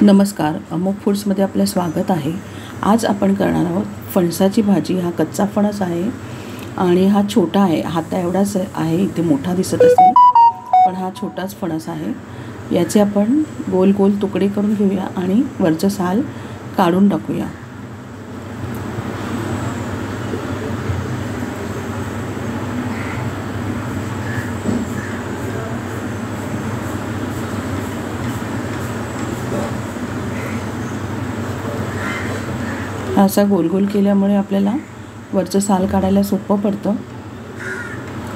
नमस्कार, अमोक फूड्समध्ये आपलं स्वागत आहे। आज आपण करणार आहोत फणसाची भाजी। हा कच्चा फणस आहे आणि हा छोटा आहे, हाता एवढाच आहे। इथे मोठा दिसत असेल पण हा छोटाच फणस आहे। याचे आपण गोल गोल तुकडे करून घेऊया आणि वरचं साल काढून टाकूया। असा गोल गोल केल्यामुळे आपल्याला वरचं साल काढायला सोपं पडतं।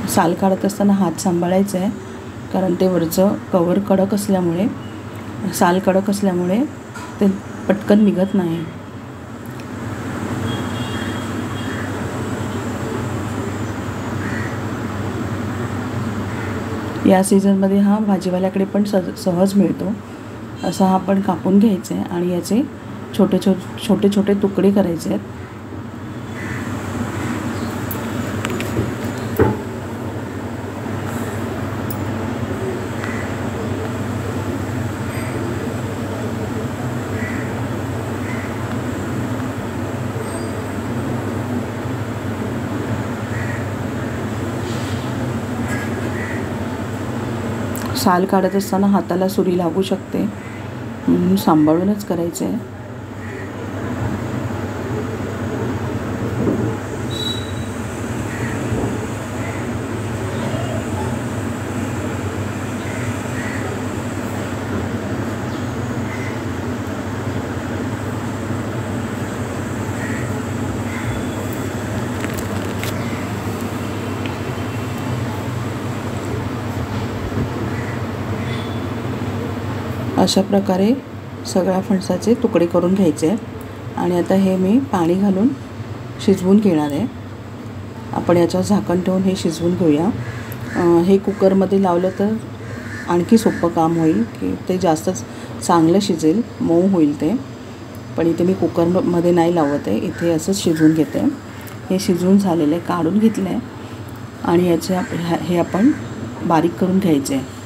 साल काढत असताना हात सांभाळायचा आहे, कारण ते वरचं कवर कडक असल्यामुळे, साल कडक असल्यामुळे ते पटकन निघत नाही। या सीझनमध्ये हा भाजीवाल्याकडे पण सहज मिळतो। असा हा आपण कापून घ्यायचा आहे आणि याचे छोटे छोटे तुकडे करायचे आहेत। साल काढत असताना हाताला सुरी लागू शकते, म्हणून सांभाळूनच करायचे आहे। अशा प्रकारे सगळ्या फणसाचे तुकडे करून घ्यायचे आहेत आणि आता हे मी पाणी घालून शिजवून घेणार आहे। आपण याच्यावर झाकण ठेवून हे शिजवून घेऊया। हे कुकरमध्ये लावलं तर आणखी सोपं काम होईल, की ते जास्त चांगलं शिजेल, मऊ होईल ते। पण इथे मी कुकरमध्ये नाही लावत आहे, इथे असंच शिजवून घेते। हे शिजवून झालेलं आहे, काढून घेतलं आहे आणि हे आपण बारीक करून घ्यायचे आहे।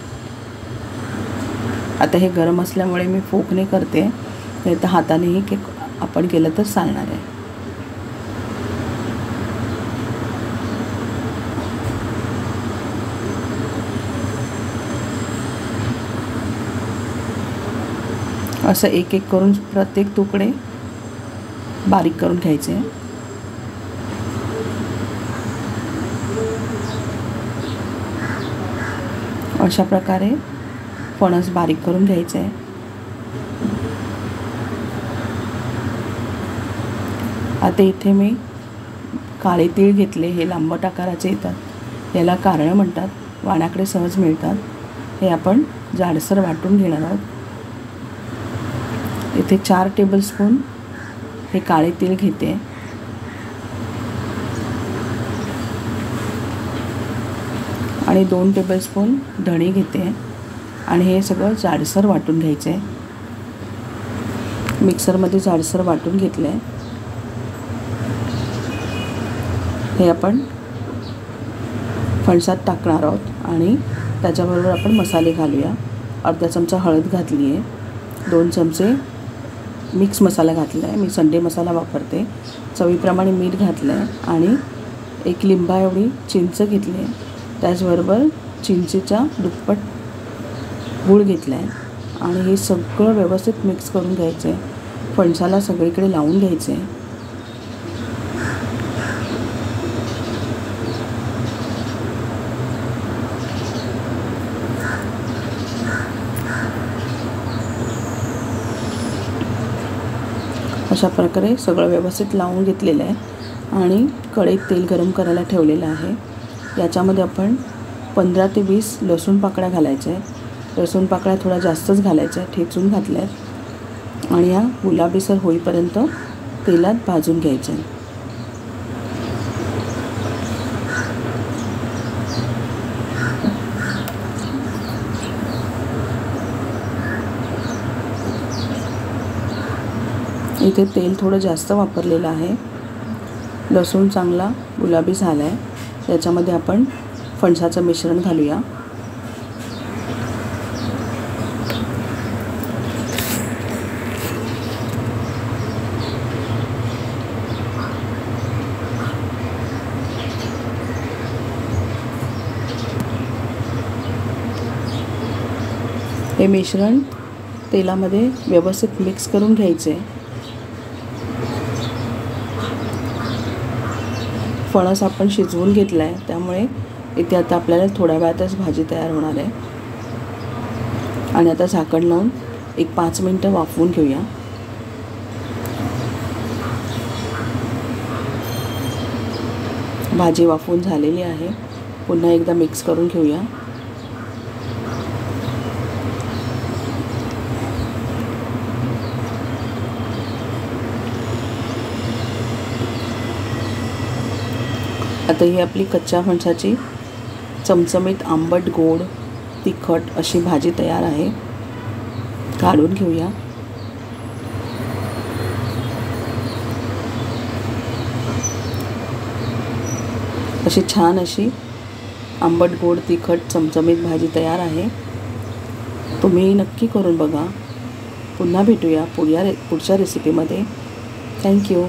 आता हे गरम असल्यामुळे मी फोकने करते, नाही तर हातानेही आपण केलं तर चालणार आहे। असं एक एक करून प्रत्येक तुकडे बारीक करून घ्यायचे। अशा प्रकारे फणस बारीक करून घ्यायचे आहे। आता इथे मी काळे तीळ घेतले, हे लांबट आकाराचे येतात, याला कारळं म्हणतात, वाण्याकडे सहज मिळतात। हे आपण जाडसर वाटून घेणार आहोत। इथे 4 टेबलस्पून हे काळे तीळ घेते आणि 2 टेबलस्पून धणे घेते आणि हे सगळं जाडसर वाटून घ्यायचं आहे। मिक्सरमध्ये जाडसर वाटून घेतलं आहे। हे आपण फणसात टाकणार आहोत आणि त्याच्याबरोबर आपण मसाले घालूया। अर्धा चमचा हळद घातली आहे, 2 चमचे मिक्स मसाला घातला आहे, मी संडे मसाला वापरते, चवीप्रमाणे मीठ घातलं आहे आणि 1 लिंबा एवढी चिंच घेतली आहे, त्याचबरोबर चिंचेच्या दुप्पट गूळ घेतला आहे आणि हे सगळं व्यवस्थित मिक्स करून घ्यायचं आहे। फणसाला सगळीकडे लावून घ्यायचं आहे। अशा प्रकारे सगळं व्यवस्थित लावून घेतलेलं आहे आणि कढईत तेल गरम करायला ठेवलेलं आहे। याच्यामध्ये आपण 15 ते 20 लसूण पाकळ्या घालायच्या आहेत। लसूण पाकळ्या थोडा जास्तच घालायच्या, ठेचून घातल्या आहेत आणि या गुलाबीसर होईपर्यंत तेलात भाजून घ्यायच्या। इथे तेल थोडं जास्त वापरलेलं आहे। लसूण चांगला गुलाबी झाला आहे, याच्यामध्ये आपण फणसाचं मिश्रण घालूया। हे मिश्रण तेलामध्ये व्यवस्थित मिक्स करून घ्यायचे. फणस आपण शिजवून घेतला आहे, त्यामुळे इथे आता आपल्याला थोड्या वेळातच भाजी तयार होणार आहे. आणि आता झाकण लावून एक 5 मिनटं वाफवून घेऊया. भाजी वाफवून झालेली आहे. पुन्हा एकदा मिक्स करून घेऊया. आता ही आपली कच्च्या फणसाची चमचमीत आंबट गोड तिखट अशी भाजी तयार आहे. काढून घेऊया. अशी छान अशी आंबट गोड तिखट चमचमीत भाजी तयार आहे. तुम्ही नक्की करून बघा. पुन्हा भेटूया पुढच्या रेसिपीमध्ये. थँक्यू.